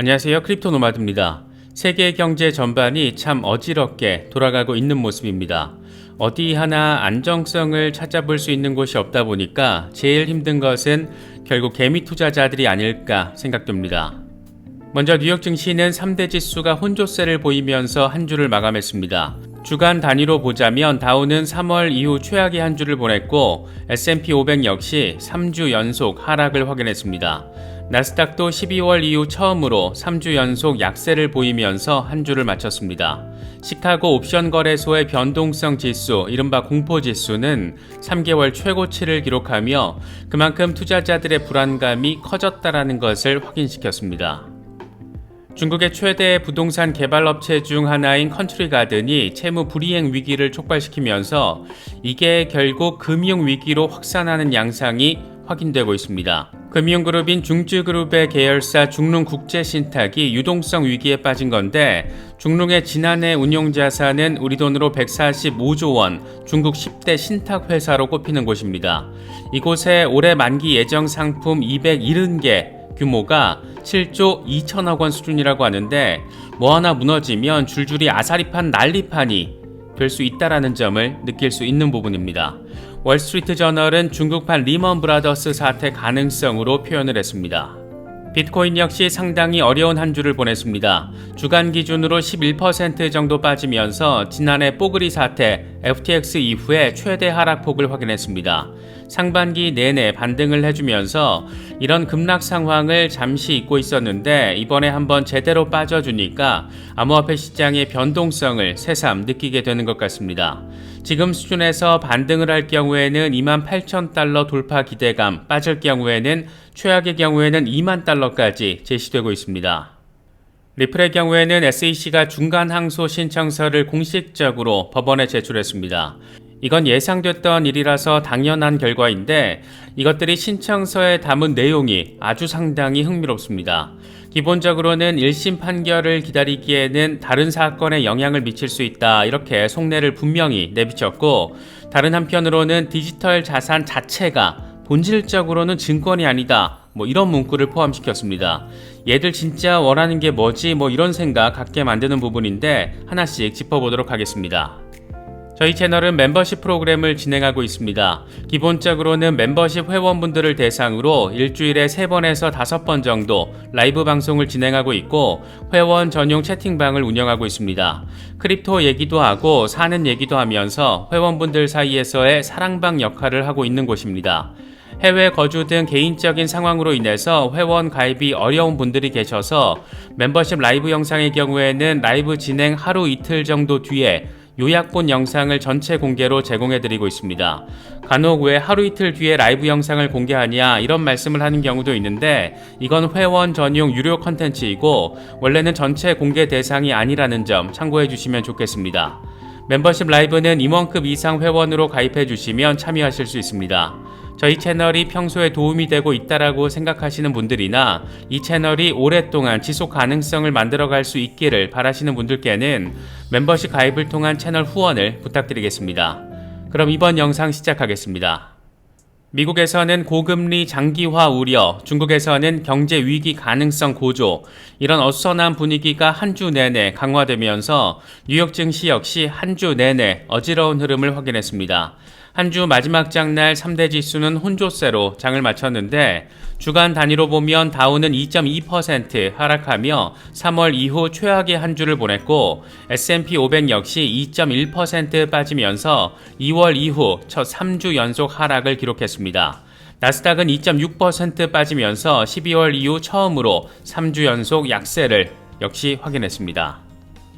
안녕하세요. 크립토 노마드입니다. 세계 경제 전반이 참 어지럽게 돌아가고 있는 모습입니다. 어디 하나 안정성을 찾아볼 수 있는 곳이 없다 보니까 제일 힘든 것은 결국 개미 투자자들이 아닐까 생각됩니다. 먼저 뉴욕 증시는 3대 지수가 혼조세를 보이면서 한 주를 마감했습니다. 주간 단위로 보자면 다우는 3월 이후 최악의 한 주를 보냈고 S&P 500 역시 3주 연속 하락을 확인했습니다. 나스닥도 12월 이후 처음으로 3주 연속 약세를 보이면서 한 주를 마쳤습니다. 시카고 옵션 거래소의 변동성 지수, 이른바 공포지수는 3개월 최고치를 기록하며 그만큼 투자자들의 불안감이 커졌다는 것을 확인시켰습니다. 중국의 최대 부동산 개발업체 중 하나인 컨트리 가든이 채무 불이행 위기를 촉발시키면서 이게 결국 금융위기로 확산하는 양상이 확인되고 있습니다. 금융그룹인 중쯔그룹의 계열사 중룽국제신탁이 유동성 위기에 빠진 건데 중룽의 지난해 운용자산은 우리 돈으로 145조 원, 중국 10대 신탁회사로 꼽히는 곳입니다. 이곳에 올해 만기 예정 상품 270개, 규모가 7조 2천억 원 수준이라고 하는데 뭐 하나 무너지면 줄줄이 아사리판 난리판이 될 수 있다는 점을 느낄 수 있는 부분입니다. 월스트리트 저널은 중국판 리먼 브라더스 사태 가능성으로 표현을 했습니다. 비트코인 역시 상당히 어려운 한 주를 보냈습니다. 주간 기준으로 11% 정도 빠지면서 지난해 뽀글이 사태 FTX 이후에 최대 하락폭을 확인했습니다. 상반기 내내 반등을 해주면서 이런 급락 상황을 잠시 잊고 있었는데 이번에 한번 제대로 빠져주니까 암호화폐 시장의 변동성을 새삼 느끼게 되는 것 같습니다. 지금 수준에서 반등을 할 경우에는 28,000달러 돌파 기대감, 빠질 경우에는 최악의 경우에는 2만 달러까지 제시되고 있습니다. 리플의 경우에는 SEC가 중간 항소 신청서를 공식적으로 법원에 제출했습니다. 이건 예상됐던 일이라서 당연한 결과인데 이것들이 신청서에 담은 내용이 아주 상당히 흥미롭습니다. 기본적으로는 1심 판결을 기다리기에는 다른 사건에 영향을 미칠 수 있다, 이렇게 속내를 분명히 내비쳤고, 다른 한편으로는 디지털 자산 자체가 본질적으로는 증권이 아니다, 이런 문구를 포함시켰습니다. 얘들 진짜 원하는 게 뭐지, 이런 생각 갖게 만드는 부분인데 하나씩 짚어보도록 하겠습니다. 저희 채널은 멤버십 프로그램을 진행하고 있습니다. 기본적으로는 멤버십 회원분들을 대상으로 일주일에 3번에서 5번 정도 라이브 방송을 진행하고 있고 회원 전용 채팅방을 운영하고 있습니다. 크립토 얘기도 하고 사는 얘기도 하면서 회원분들 사이에서의 사랑방 역할을 하고 있는 곳입니다. 해외 거주 등 개인적인 상황으로 인해서 회원 가입이 어려운 분들이 계셔서 멤버십 라이브 영상의 경우에는 라이브 진행 하루 이틀 정도 뒤에 요약본 영상을 전체 공개로 제공해드리고 있습니다. 간혹 왜 하루 이틀 뒤에 라이브 영상을 공개하냐 이런 말씀을 하는 경우도 있는데 이건 회원 전용 유료 컨텐츠이고 원래는 전체 공개 대상이 아니라는 점 참고해 주시면 좋겠습니다. 멤버십 라이브는 임원급 이상 회원으로 가입해 주시면 참여하실 수 있습니다. 저희 채널이 평소에 도움이 되고 있다라고 생각하시는 분들이나 이 채널이 오랫동안 지속 가능성을 만들어갈 수 있기를 바라시는 분들께는 멤버십 가입을 통한 채널 후원을 부탁드리겠습니다. 그럼 이번 영상 시작하겠습니다. 미국에서는 고금리 장기화 우려, 중국에서는 경제 위기 가능성 고조, 이런 어수선한 분위기가 한 주 내내 강화되면서 뉴욕 증시 역시 한 주 내내 어지러운 흐름을 확인했습니다. 한 주 마지막 장날 3대 지수는 혼조세로 장을 마쳤는데 주간 단위로 보면 다우는 2.2% 하락하며 3월 이후 최악의 한 주를 보냈고 S&P 500 역시 2.1% 빠지면서 2월 이후 첫 3주 연속 하락을 기록했습니다. 나스닥은 2.6% 빠지면서 12월 이후 처음으로 3주 연속 약세를 역시 확인했습니다.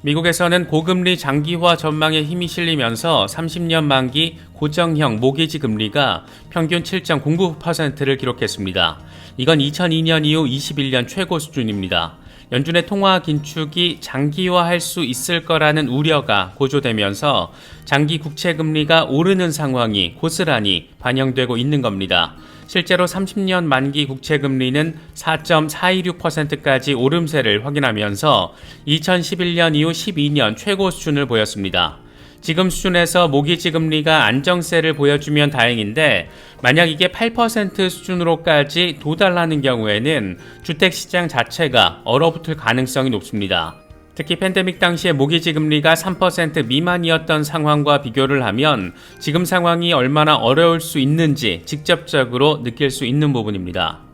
미국에서는 고금리 장기화 전망에 힘이 실리면서 30년 만기 고정형 모기지 금리가 평균 7.09%를 기록했습니다. 이건 2002년 이후 21년 최고 수준입니다. 연준의 통화 긴축이 장기화할 수 있을 거라는 우려가 고조되면서 장기 국채 금리가 오르는 상황이 고스란히 반영되고 있는 겁니다. 실제로 30년 만기 국채 금리는 4.426%까지 오름세를 확인하면서 2011년 이후 12년 최고 수준을 보였습니다. 지금 수준에서 모기지금리가 안정세를 보여주면 다행인데 만약 이게 8% 수준으로까지 도달하는 경우에는 주택시장 자체가 얼어붙을 가능성이 높습니다. 특히 팬데믹 당시에 모기지금리가 3% 미만이었던 상황과 비교를 하면 지금 상황이 얼마나 어려울 수 있는지 직접적으로 느낄 수 있는 부분입니다.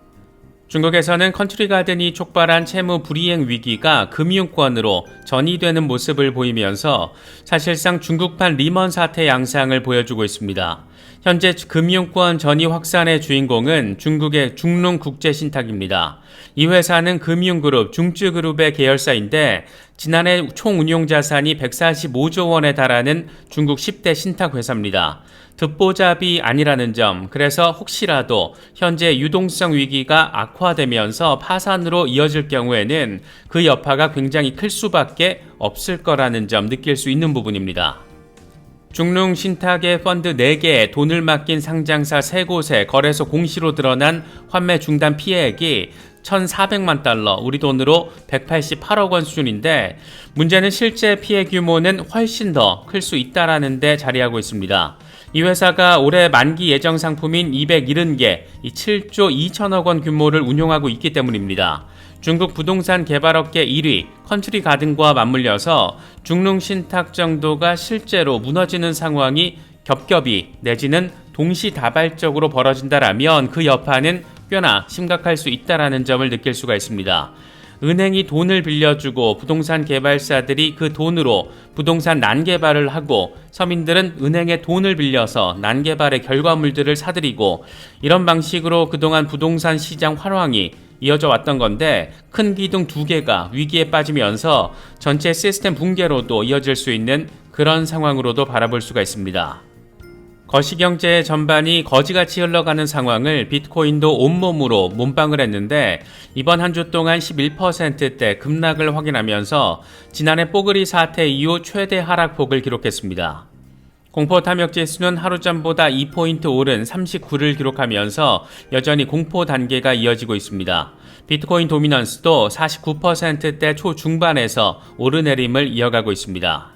중국에서는 컨트리 가든이 촉발한 채무 불이행 위기가 금융권으로 전이되는 모습을 보이면서 사실상 중국판 리먼 사태 양상을 보여주고 있습니다. 현재 금융권 전이 확산의 주인공은 중국의 중룽국제신탁입니다. 이 회사는 금융그룹 중쯔그룹의 계열사인데 지난해 총 운용자산이 145조 원에 달하는 중국 10대 신탁회사입니다. 듣보잡이 아니라는 점, 그래서 혹시라도 현재 유동성 위기가 악화되면서 파산으로 이어질 경우에는 그 여파가 굉장히 클 수밖에 없을 거라는 점 느낄 수 있는 부분입니다. 중룽 신탁의 펀드 4개에 돈을 맡긴 상장사 3곳에 거래소 공시로 드러난 환매 중단 피해액이 1,400만 달러, 우리 돈으로 188억 원 수준인데 문제는 실제 피해 규모는 훨씬 더 클 수 있다라는 데 자리하고 있습니다. 이 회사가 올해 만기 예정 상품인 270개, 7조 2천억 원 규모를 운용하고 있기 때문입니다. 중국 부동산 개발업계 1위 컨트리 가든과 맞물려서 중룽 신탁 정도가 실제로 무너지는 상황이 겹겹이 내지는 동시다발적으로 벌어진다라면 그 여파는 꽤나 심각할 수 있다라는 점을 느낄 수가 있습니다. 은행이 돈을 빌려주고 부동산 개발사들이 그 돈으로 부동산 난개발을 하고 서민들은 은행에 돈을 빌려서 난개발의 결과물들을 사들이고 이런 방식으로 그동안 부동산 시장 활황이 이어져 왔던 건데 큰 기둥 2개가 위기에 빠지면서 전체 시스템 붕괴로도 이어질 수 있는 그런 상황으로도 바라볼 수가 있습니다. 거시경제 전반이 거지같이 흘러가는 상황을 비트코인도 온몸으로 몸빵을 했는데 이번 한 주 동안 11%대 급락을 확인하면서 지난해 뽀글이 사태 이후 최대 하락폭을 기록했습니다. 공포 탐욕 지수는 하루 전보다 2포인트 오른 39를 기록하면서 여전히 공포 단계가 이어지고 있습니다. 비트코인 도미넌스도 49%대 초중반에서 오르내림을 이어가고 있습니다.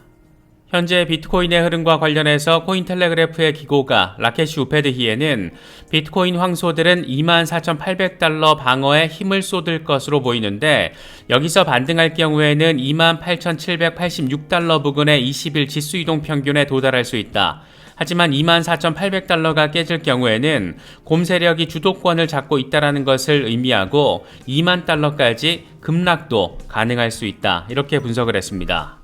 현재 비트코인의 흐름과 관련해서 코인텔레그래프의 기고가 라케시 우페드히에는 비트코인 황소들은 24,800달러 방어에 힘을 쏟을 것으로 보이는데 여기서 반등할 경우에는 28,786달러 부근의 20일 지수이동 평균에 도달할 수 있다. 하지만 24,800달러가 깨질 경우에는 곰 세력이 주도권을 잡고 있다는 것을 의미하고 2만 달러까지 급락도 가능할 수 있다. 이렇게 분석을 했습니다.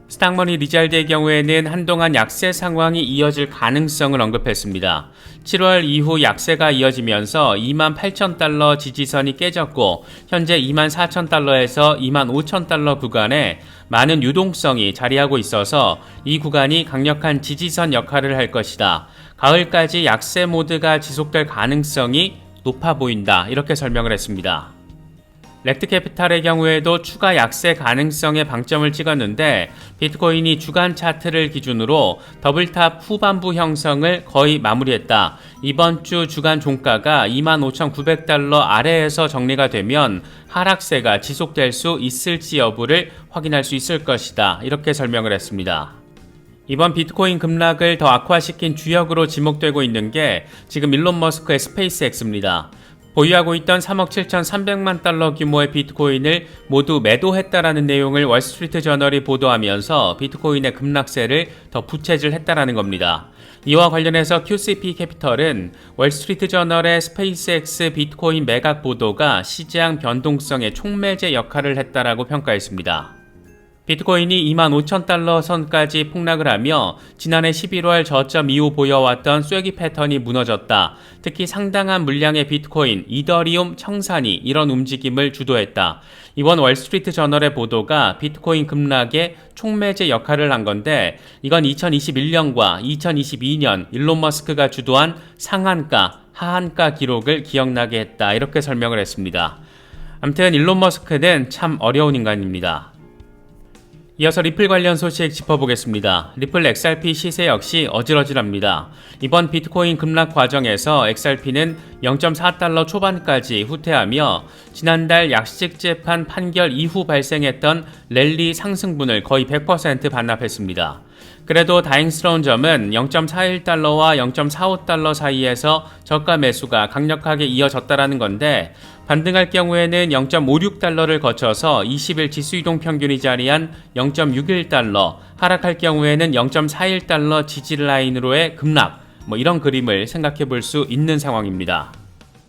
스탁머니 리잘드의 경우에는 한동안 약세 상황이 이어질 가능성을 언급했습니다. 7월 이후 약세가 이어지면서 28,000달러 지지선이 깨졌고 현재 24,000달러에서 25,000달러 구간에 많은 유동성이 자리하고 있어서 이 구간이 강력한 지지선 역할을 할 것이다. 가을까지 약세 모드가 지속될 가능성이 높아 보인다. 이렇게 설명을 했습니다. 렉트캐피탈의 경우에도 추가 약세 가능성에 방점을 찍었는데 비트코인이 주간 차트를 기준으로 더블탑 후반부 형성을 거의 마무리했다. 이번 주 주간 종가가 25,900달러 아래에서 정리가 되면 하락세가 지속될 수 있을지 여부를 확인할 수 있을 것이다. 이렇게 설명을 했습니다. 이번 비트코인 급락을 더 악화시킨 주역으로 지목되고 있는 게 지금 일론 머스크의 스페이스X입니다. 보유하고 있던 3억 7,300만 달러 규모의 비트코인을 모두 매도했다라는 내용을 월스트리트 저널이 보도하면서 비트코인의 급락세를 더 부채질했다라는 겁니다. 이와 관련해서 QCP 캐피털은 월스트리트 저널의 스페이스X 비트코인 매각 보도가 시장 변동성의 촉매제 역할을 했다라고 평가했습니다. 비트코인이 25,000달러 선까지 폭락을 하며 지난해 11월 저점 이후 보여왔던 쐐기 패턴이 무너졌다. 특히 상당한 물량의 비트코인, 이더리움 청산이 이런 움직임을 주도했다. 이번 월스트리트 저널의 보도가 비트코인 급락의 촉매제 역할을 한 건데 이건 2021년과 2022년 일론 머스크가 주도한 상한가, 하한가 기록을 기억나게 했다. 이렇게 설명을 했습니다. 아무튼 일론 머스크는 참 어려운 인간입니다. 이어서 리플 관련 소식 짚어보겠습니다. 리플 XRP 시세 역시 어질어질합니다. 이번 비트코인 급락 과정에서 XRP는 0.4달러 초반까지 후퇴하며 지난달 약식 재판 판결 이후 발생했던 랠리 상승분을 거의 100% 반납했습니다. 그래도 다행스러운 점은 0.41달러와 0.45달러 사이에서 저가 매수가 강력하게 이어졌다라는 건데, 반등할 경우에는 0.56달러를 거쳐서 20일 지수이동 평균이 자리한 0.61달러, 하락할 경우에는 0.41달러 지지 라인으로의 급락, 이런 그림을 생각해 볼 수 있는 상황입니다.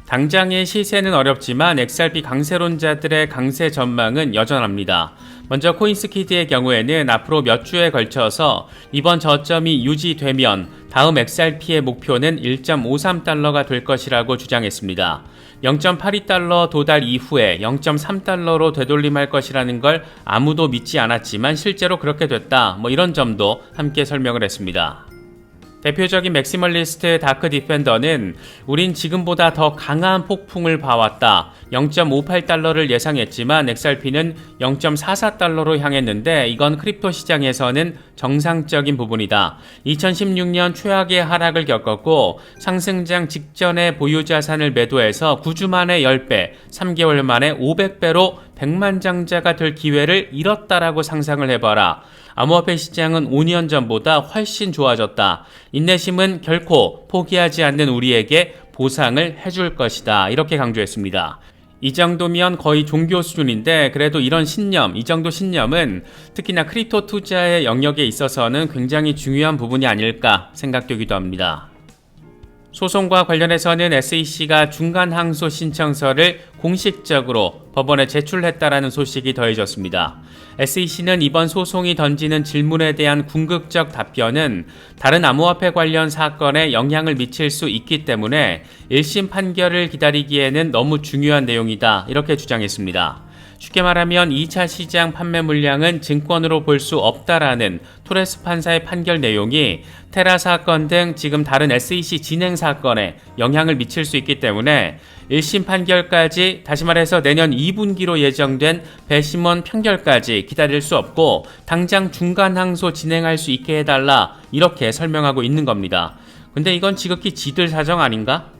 당장의 시세는 어렵지만 XRP 강세론자들의 강세 전망은 여전합니다. 먼저 코인스키드의 경우에는 앞으로 몇 주에 걸쳐서 이번 저점이 유지되면 다음 XRP의 목표는 1.53달러가 될 것이라고 주장했습니다. 0.82달러 도달 이후에 0.3달러로 되돌림할 것이라는 걸 아무도 믿지 않았지만 실제로 그렇게 됐다. 이런 점도 함께 설명을 했습니다. 대표적인 맥시멀리스트 다크 디펜더는 우린 지금보다 더 강한 폭풍을 봐왔다. 0.58달러를 예상했지만 XRP는 0.44달러로 향했는데 이건 크립토 시장에서는 정상적인 부분이다. 2016년 최악의 하락을 겪었고 상승장 직전에 보유 자산을 매도해서 9주 만에 10배, 3개월 만에 500배로 백만장자가 될 기회를 잃었다라고 상상을 해봐라. 암호화폐 시장은 5년 전보다 훨씬 좋아졌다. 인내심은 결코 포기하지 않는 우리에게 보상을 해줄 것이다. 이렇게 강조했습니다. 이 정도면 거의 종교 수준인데 그래도 이런 신념, 이 정도 신념은 특히나 크립토 투자의 영역에 있어서는 굉장히 중요한 부분이 아닐까 생각되기도 합니다. 소송과 관련해서는 SEC가 중간 항소 신청서를 공식적으로 법원에 제출했다라는 소식이 더해졌습니다. SEC는 이번 소송이 던지는 질문에 대한 궁극적 답변은 다른 암호화폐 관련 사건에 영향을 미칠 수 있기 때문에 1심 판결을 기다리기에는 너무 중요한 내용이다. 이렇게 주장했습니다. 쉽게 말하면 2차 시장 판매 물량은 증권으로 볼 수 없다라는 토레스 판사의 판결 내용이 테라 사건 등 지금 다른 SEC 진행 사건에 영향을 미칠 수 있기 때문에 1심 판결까지, 다시 말해서 내년 2분기로 예정된 배심원 판결까지 기다릴 수 없고 당장 중간 항소 진행할 수 있게 해달라, 이렇게 설명하고 있는 겁니다. 근데 이건 지극히 지들 사정 아닌가?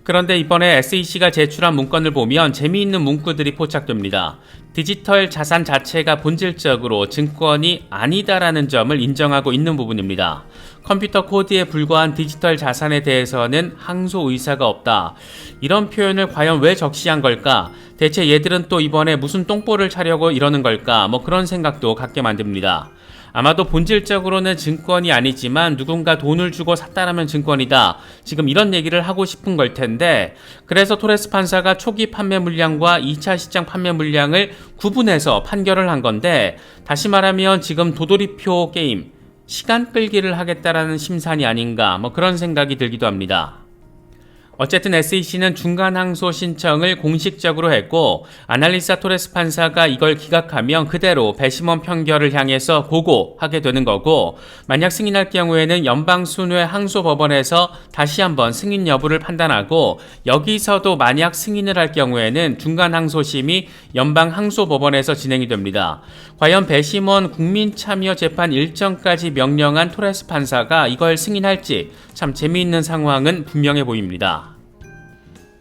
그런데 이번에 SEC가 제출한 문건을 보면 재미있는 문구들이 포착됩니다. 디지털 자산 자체가 본질적으로 증권이 아니다라는 점을 인정하고 있는 부분입니다. 컴퓨터 코드에 불과한 디지털 자산에 대해서는 항소 의사가 없다. 이런 표현을 과연 왜 적시한 걸까? 대체 얘들은 또 이번에 무슨 똥볼을 차려고 이러는 걸까? 그런 생각도 갖게 만듭니다. 아마도 본질적으로는 증권이 아니지만 누군가 돈을 주고 샀다라면 증권이다. 지금 이런 얘기를 하고 싶은 걸 텐데, 그래서 토레스 판사가 초기 판매 물량과 2차 시장 판매 물량을 구분해서 판결을 한 건데, 다시 말하면 지금 도돌이표 게임, 시간 끌기를 하겠다라는 심산이 아닌가, 그런 생각이 들기도 합니다. 어쨌든 SEC는 중간 항소 신청을 공식적으로 했고, 아날리사 토레스 판사가 이걸 기각하면 그대로 배심원 판결을 향해서 고고하게 되는 거고, 만약 승인할 경우에는 연방순회 항소법원에서 다시 한번 승인 여부를 판단하고, 여기서도 만약 승인을 할 경우에는 중간 항소심이 연방 항소법원에서 진행이 됩니다. 과연 배심원 국민참여재판 일정까지 명령한 토레스 판사가 이걸 승인할지 참 재미있는 상황은 분명해 보입니다.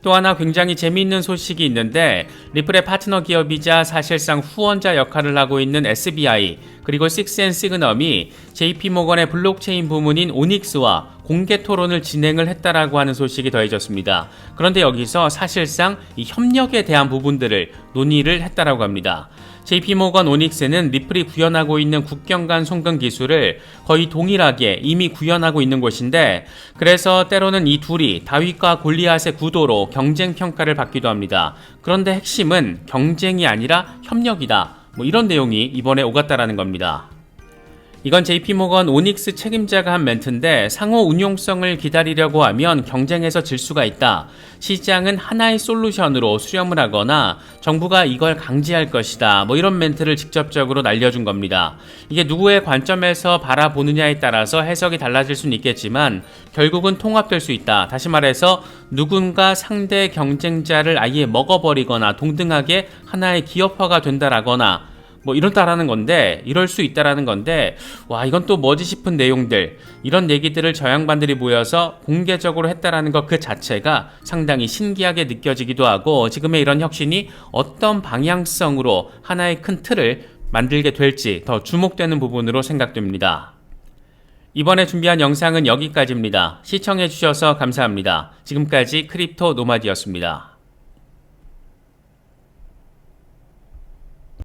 또 하나 굉장히 재미있는 소식이 있는데, 리플의 파트너 기업이자 사실상 후원자 역할을 하고 있는 SBI 그리고 식스앤시그넘이 JP모건의 블록체인 부문인 오닉스와 공개 토론을 진행을 했다라고 하는 소식이 더해졌습니다. 그런데 여기서 사실상 이 협력에 대한 부분들을 논의를 했다라고 합니다. JP모건 오닉스는 리플이 구현하고 있는 국경 간 송금 기술을 거의 동일하게 이미 구현하고 있는 곳인데, 그래서 때로는 이 둘이 다윗과 골리앗의 구도로 경쟁 평가를 받기도 합니다. 그런데 핵심은 경쟁이 아니라 협력이다. 이런 내용이 이번에 오갔다라는 겁니다. 이건 JP모건 오닉스 책임자가 한 멘트인데, 상호 운용성을 기다리려고 하면 경쟁에서 질 수가 있다. 시장은 하나의 솔루션으로 수렴을 하거나 정부가 이걸 강제할 것이다. 이런 멘트를 직접적으로 날려준 겁니다. 이게 누구의 관점에서 바라보느냐에 따라서 해석이 달라질 수는 있겠지만 결국은 통합될 수 있다. 다시 말해서 누군가 상대 경쟁자를 아예 먹어버리거나 동등하게 하나의 기업화가 된다라거나 이렇다라는 건데, 이럴 수 있다라는 건데, 와, 이건 또 뭐지 싶은 내용들, 이런 얘기들을 저 양반들이 모여서 공개적으로 했다라는 것 그 자체가 상당히 신기하게 느껴지기도 하고, 지금의 이런 혁신이 어떤 방향성으로 하나의 큰 틀을 만들게 될지 더 주목되는 부분으로 생각됩니다. 이번에 준비한 영상은 여기까지입니다. 시청해주셔서 감사합니다. 지금까지 크립토 노마디였습니다.